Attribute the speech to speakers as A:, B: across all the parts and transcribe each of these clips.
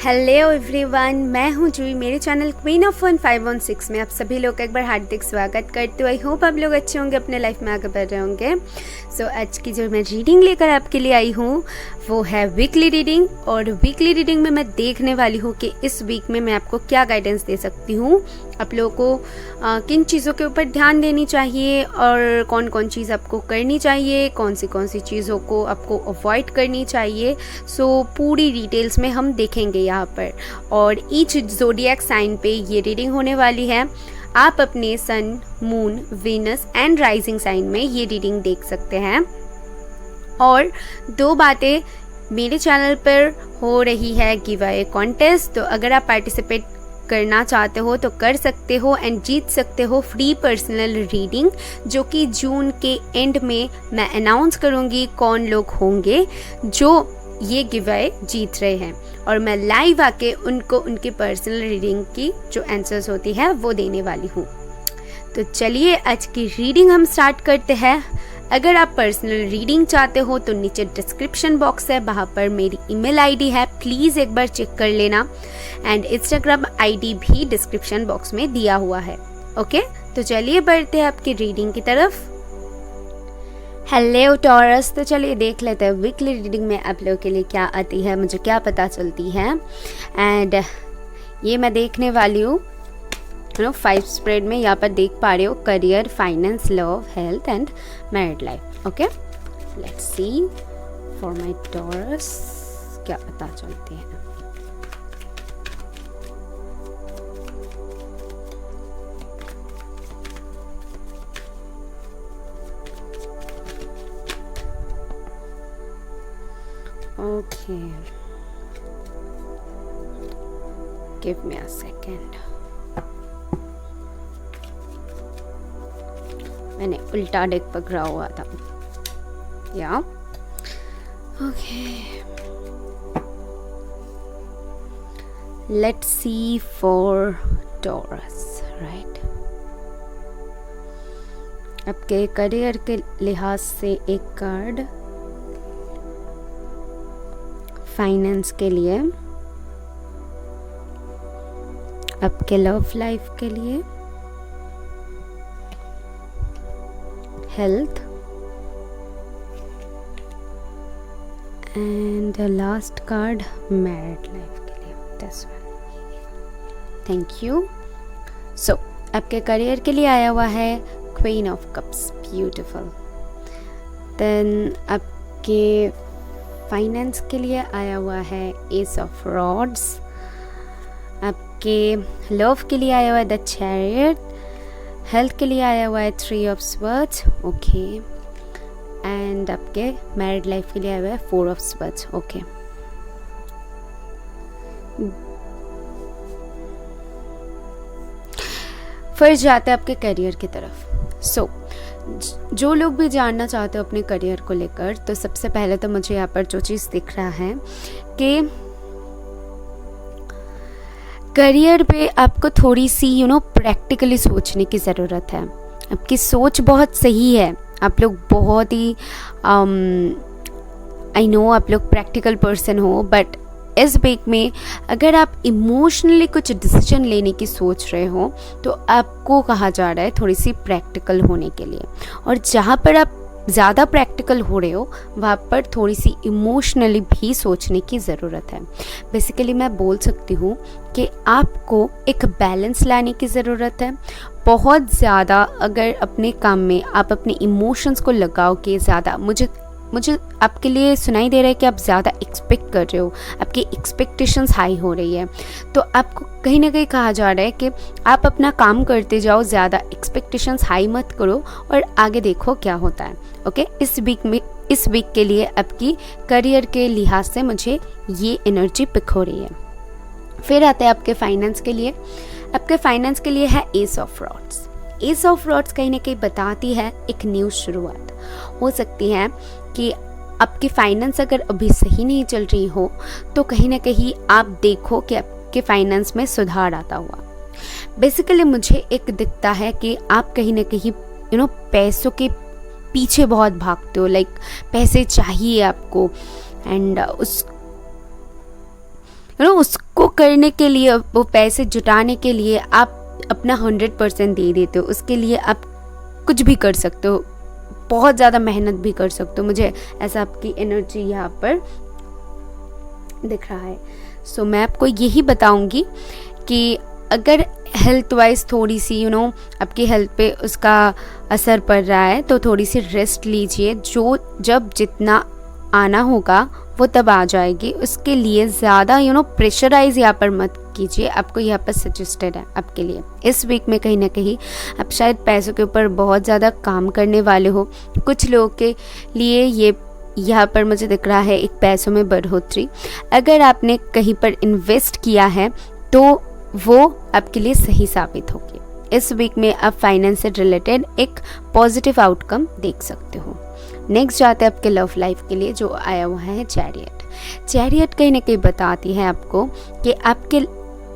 A: Hello everyone, मैं हूँ जूही। मेरे चैनल क्वीन ऑफ 1516 में आप सभी लोग का एक बार हार्दिक स्वागत करती हूँ। आई होप आप लोग अच्छे होंगे, अपने लाइफ में आगे बढ़ रहे होंगे। सो आज की जो मैं रीडिंग लेकर आपके लिए आई हूँ वो है वीकली रीडिंग। और वीकली रीडिंग में मैं देखने वाली हूँ कि इस वीक में मैं आपको क्या गाइडेंस दे सकती हूँ, आप लोगों को किन चीज़ों के ऊपर ध्यान देनी चाहिए और कौन कौन चीज़ आपको करनी चाहिए, कौन सी चीज़ों को आपको अवॉइड करनी चाहिए। सो पूरी डिटेल्स में हम देखेंगे यहाँ पर। और ईच ज़ोडिएक साइन पे ये रीडिंग होने वाली है। आप अपने sun, moon, Venus and rising sign में ये रीडिंग देख सकते हैं। और दो बातें, मेरे चैनल पर हो रही है गिव अवे कॉन्टेस्ट, तो अगर आप पार्टिसिपेट करना चाहते हो तो कर सकते हो एंड जीत सकते हो फ्री पर्सनल रीडिंग, जो कि जून के एंड में मैं अनाउंस करूँगी कौन लोग होंगे जो ये गिव अवे जीत रहे हैं। और मैं लाइव आके उनको उनकी पर्सनल रीडिंग की जो आंसर्स होती है वो देने वाली हूँ। तो चलिए आज की रीडिंग हम स्टार्ट करते हैं। अगर आप पर्सनल रीडिंग चाहते हो तो नीचे डिस्क्रिप्शन बॉक्स है, वहाँ पर मेरी ईमेल आईडी है, प्लीज़ एक बार चेक कर लेना। एंड इंस्टाग्राम आईडी भी डिस्क्रिप्शन बॉक्स में दिया हुआ है। ओके, तो चलिए बढ़ते हैं आपकी रीडिंग की तरफ। हेलो टॉरस, तो चलिए देख लेते हैं वीकली रीडिंग में आप लोगों के लिए क्या आती है, मुझे क्या पता चलती है। एंड ये मैं देखने वाली हूँ 5 स्प्रेड में। यहाँ पर देख पा रहे हो career, finance, love, health and married life. Okay, let's see for my taurus क्या पता चलती है। Okay, give me a second. मैंने उल्टा डेक पकड़ा हुआ था। या okay, let's see for taurus, right. आपके करियर के लिहाज से एक कार्ड, फाइनेंस के लिए, आपके लव लाइफ के लिए, health and the last card married life के लिए। This one, thank you. So आपके करियर के लिए आया हुआ है queen of cups, beautiful. Then आपके फाइनेंस के लिए आया हुआ है एस ऑफ रॉड्स। आपके लव के लिए आया हुआ है द चैरियट। हेल्थ के लिए आया हुआ है 3 ऑफ स्वर्ड्स। ओके, एंड आपके मैरिड लाइफ के लिए आया हुआ है 4 ऑफ स्वर्ड्स। ओके, फिर जाते हैं आपके करियर की तरफ। सो जो लोग भी जानना चाहते हो अपने करियर को लेकर, तो सबसे पहले तो मुझे यहाँ पर जो चीज़ दिख रहा है कि करियर पे आपको थोड़ी सी प्रैक्टिकली सोचने की ज़रूरत है। आपकी सोच बहुत सही है, आप लोग बहुत ही आई नो आप लोग प्रैक्टिकल पर्सन हो, बट इस वीक में अगर आप इमोशनली कुछ डिसीजन लेने की सोच रहे हो तो आपको कहा जा रहा है थोड़ी सी प्रैक्टिकल होने के लिए। और जहाँ पर आप ज़्यादा प्रैक्टिकल हो रहे हो वहाँ पर थोड़ी सी इमोशनली भी सोचने की ज़रूरत है। बेसिकली मैं बोल सकती हूँ कि आपको एक बैलेंस लाने की ज़रूरत है। बहुत ज़्यादा अगर अपने काम में आप अपने इमोशंस को लगाओगे ज़्यादा, मुझे आपके लिए सुनाई दे रहा है कि आप ज़्यादा एक्सपेक्ट कर रहे हो, आपकी एक्सपेक्टेशंस हाई हो रही है, तो आपको कहीं ना कहीं कहा जा रहा है कि आप अपना काम करते जाओ, ज़्यादा एक्सपेक्टेशंस हाई मत करो और आगे देखो क्या होता है। ओके, इस वीक के लिए आपकी करियर के लिहाज से मुझे ये एनर्जी पिक हो रही है। फिर आते हैं आपके फाइनेंस के लिए। आपके फाइनेंस के लिए है ace of rods. S of rods कहीं ना कहीं बताती है एक न्यू शुरुआत। हो सकती है कि आपकी फाइनेंस अगर अभी सही नहीं चल रही हो तो कहीं ना कहीं आप देखो कि आपके फाइनेंस में सुधार आता हुआ। बेसिकली मुझे एक दिखता है कि आप कहीं ना कहीं पैसों के पीछे बहुत भागते हो, लाइक पैसे चाहिए आपको एंड उस उसको करने के लिए, वो पैसे जुटाने के लिए आप अपना 100% दे देते हो। उसके लिए आप कुछ भी कर सकते हो, बहुत ज़्यादा मेहनत भी कर सकते हो। मुझे ऐसा आपकी एनर्जी यहाँ पर दिख रहा है। सो मैं आपको यही बताऊंगी कि अगर हेल्थ वाइज थोड़ी सी आपकी हेल्थ पे उसका असर पड़ रहा है तो थोड़ी सी रेस्ट लीजिए। जब जितना आना होगा वो तब आ जाएगी। उसके लिए ज़्यादा प्रेशराइज यहाँ पर मत कीजिए। आपको यहाँ पर सजेस्टेड है आपके लिए इस वीक में कहीं ना कहीं आप शायद पैसों के ऊपर बहुत ज़्यादा काम करने वाले हो। कुछ लोगों के लिए ये यहाँ पर मुझे दिख रहा है एक पैसों में बढ़ोतरी। अगर आपने कहीं पर इन्वेस्ट किया है तो वो आपके लिए सही साबित होगी। इस वीक में आप फाइनेंस से रिलेटेड एक पॉजिटिव आउटकम देख सकते हो। नेक्स्ट जाते हैं आपके लव लाइफ के लिए, जो आया हुआ है चैरियट। चैरियट कहीं ना कहीं बताती है आपको कि आपके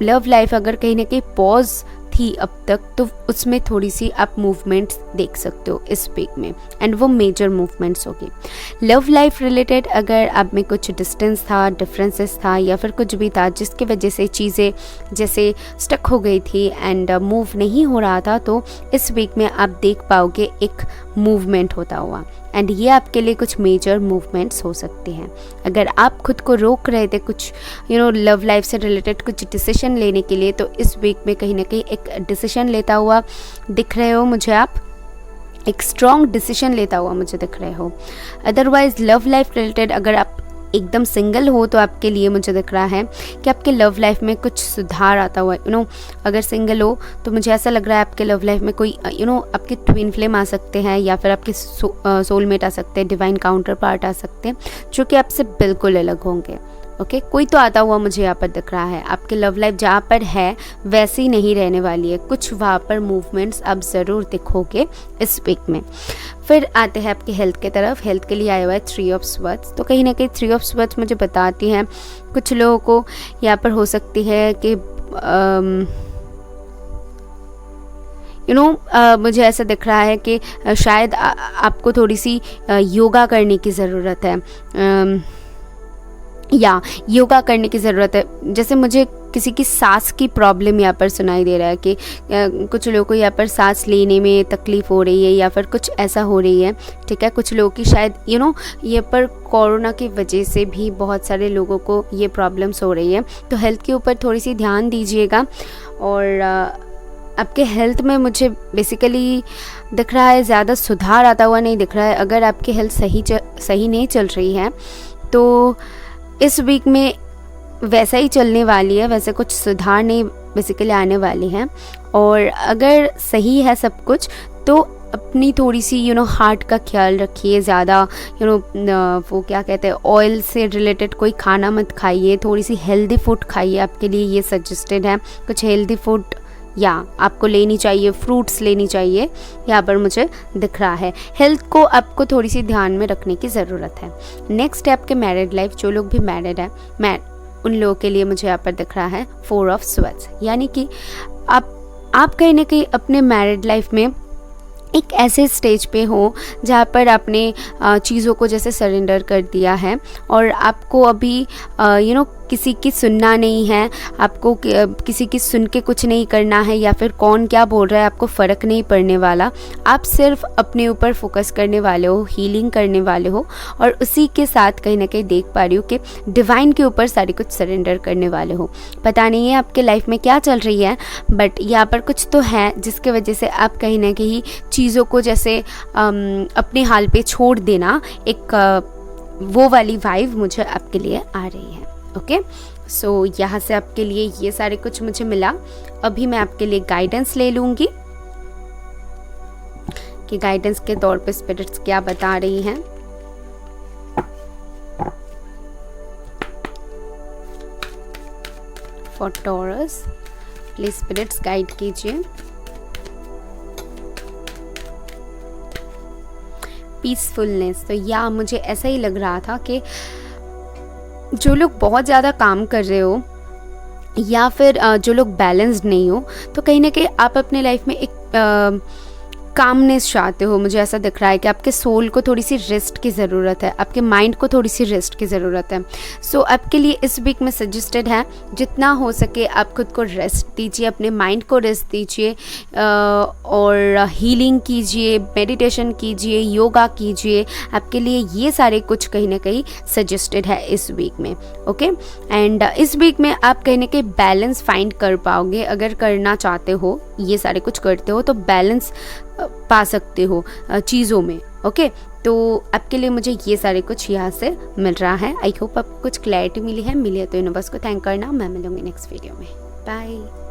A: लव लाइफ अगर कहीं ना कहीं पॉज थी अब तक, तो उसमें थोड़ी सी आप मूवमेंट्स देख सकते हो इस वीक में, एंड वो मेजर मूवमेंट्स होगी। लव लाइफ रिलेटेड अगर आप में कुछ डिस्टेंस था, डिफरेंसेस था या फिर कुछ भी था जिसकी वजह से चीज़ें जैसे स्टक हो गई थी एंड मूव नहीं हो रहा था, तो इस वीक में आप देख पाओगे एक मूवमेंट होता हुआ, एंड ये आपके लिए कुछ मेजर मूवमेंट्स हो सकते हैं। अगर आप खुद को रोक रहे थे कुछ लव लाइफ से रिलेटेड कुछ डिसीजन लेने के लिए, तो इस वीक में कहीं ना कहीं एक डिसीजन लेता हुआ दिख रहे हो मुझे। आप एक स्ट्रॉन्ग डिसीजन लेता हुआ मुझे दिख रहे हो। अदरवाइज लव लाइफ रिलेटेड अगर आप एकदम सिंगल हो तो आपके लिए मुझे दिख रहा है कि आपके लव लाइफ में कुछ सुधार आता हुआ अगर सिंगल हो तो मुझे ऐसा लग रहा है आपके लव लाइफ में कोई आपके ट्विन फ्लेम आ सकते हैं या फिर आपके सोलमेट आ सकते हैं, डिवाइन काउंटर पार्ट आ सकते हैं जो कि आपसे बिल्कुल अलग होंगे। ओके, कोई तो आता हुआ मुझे यहाँ पर दिख रहा है। आपके लव लाइफ जहाँ पर है वैसे ही नहीं रहने वाली है, कुछ वहाँ पर मूवमेंट्स आप ज़रूर दिखोगे इस वीक में। फिर आते हैं आपके हेल्थ के तरफ। हेल्थ के लिए आया हुआ है 3 ऑफ स्वॉर्ड्स। तो कहीं ना कहीं 3 ऑफ स्वॉर्ड्स मुझे बताती हैं कुछ लोगों को यहाँ पर हो सकती है कि मुझे ऐसा दिख रहा है कि शायद आपको थोड़ी सी योगा करने की ज़रूरत है, या योगा करने की ज़रूरत है। जैसे मुझे किसी की सांस की प्रॉब्लम यहाँ पर सुनाई दे रहा है कि कुछ लोगों को यहाँ पर सांस लेने में तकलीफ़ हो रही है या फिर कुछ ऐसा हो रही है। ठीक है, कुछ लोगों की शायद ये पर कोरोना की वजह से भी बहुत सारे लोगों को ये प्रॉब्लम्स हो रही है। तो हेल्थ के ऊपर थोड़ी सी ध्यान दीजिएगा। और आपके हेल्थ में मुझे बेसिकली दिख रहा है ज़्यादा सुधार आता हुआ नहीं दिख रहा है। अगर आपकी हेल्थ सही नहीं चल रही है तो इस वीक में वैसा ही चलने वाली है, वैसे कुछ सुधार नहीं बेसिकली आने वाली हैं। और अगर सही है सब कुछ तो अपनी थोड़ी सी हार्ट का ख्याल रखिए। ज़्यादा वो क्या कहते हैं, ऑयल से रिलेटेड कोई खाना मत खाइए, थोड़ी सी हेल्दी फूड खाइए। आपके लिए ये सजेस्टेड है, कुछ हेल्दी फूड या आपको लेनी चाहिए, फ्रूट्स लेनी चाहिए, यहाँ पर मुझे दिख रहा है। हेल्थ को आपको थोड़ी सी ध्यान में रखने की ज़रूरत है। नेक्स्ट है आपके मैरिड लाइफ। जो लोग भी मैरिड है, उन लोगों के लिए मुझे यहाँ पर दिख रहा है 4 ऑफ स्वॉर्ड्स, यानी कि आप कहीं ना कहीं अपने मैरिड लाइफ में एक ऐसे स्टेज पे हो जहाँ पर आपने चीज़ों को जैसे सरेंडर कर दिया है और आपको अभी किसी की सुनना नहीं है, आपको किसी की सुन के कुछ नहीं करना है या फिर कौन क्या बोल रहा है आपको फ़र्क नहीं पड़ने वाला। आप सिर्फ अपने ऊपर फोकस करने वाले हो, हीलिंग करने वाले हो, और उसी के साथ कहीं ना कहीं देख पा रही हूँ कि डिवाइन के ऊपर सारी कुछ सरेंडर करने वाले हो। पता नहीं है आपके लाइफ में क्या चल रही है, बट यहाँ पर कुछ तो है जिसके वजह से आप कहीं ना कहीं चीज़ों को जैसे अपने हाल पे छोड़ देना, एक वो वाली वाइब मुझे आपके लिए आ रही है। ओके, सो यहाँ से आपके लिए ये सारे कुछ मुझे मिला। अभी मैं आपके लिए गाइडेंस ले लूँगी कि गाइडेंस के तौर पे स्पिरिट्स क्या बता रही हैं। For Taurus please spirits guide कीजिए। पीसफुलनेस, तो या मुझे ऐसा ही लग रहा था कि जो लोग बहुत ज़्यादा काम कर रहे हो या फिर जो लोग बैलेंस्ड नहीं हो, तो कहीं ना कहीं आप अपने लाइफ में एक कामनेस चाहते हो, मुझे ऐसा दिख रहा है कि आपके सोल को थोड़ी सी रेस्ट की ज़रूरत है, आपके माइंड को थोड़ी सी रेस्ट की ज़रूरत है। सो आपके लिए इस वीक में सजेस्टेड है जितना हो सके आप खुद को रेस्ट दीजिए, अपने माइंड को रेस्ट दीजिए और हीलिंग कीजिए, मेडिटेशन कीजिए, योगा कीजिए। आपके लिए ये सारे कुछ कहीं ना कहीं सजेस्टेड है इस वीक में। ओके, एंड इस वीक में आप कहीं ना कहीं बैलेंस फाइंड कर पाओगे। अगर करना चाहते हो, ये सारे कुछ करते हो तो बैलेंस पा सकते हो चीज़ों में। ओके, तो आपके लिए मुझे ये सारे कुछ यहाँ से मिल रहा है। आई होप आपको कुछ क्लैरिटी मिली है तो यूनिवर्स को थैंक करना। मैं मिलूंगी नेक्स्ट वीडियो में। बाय।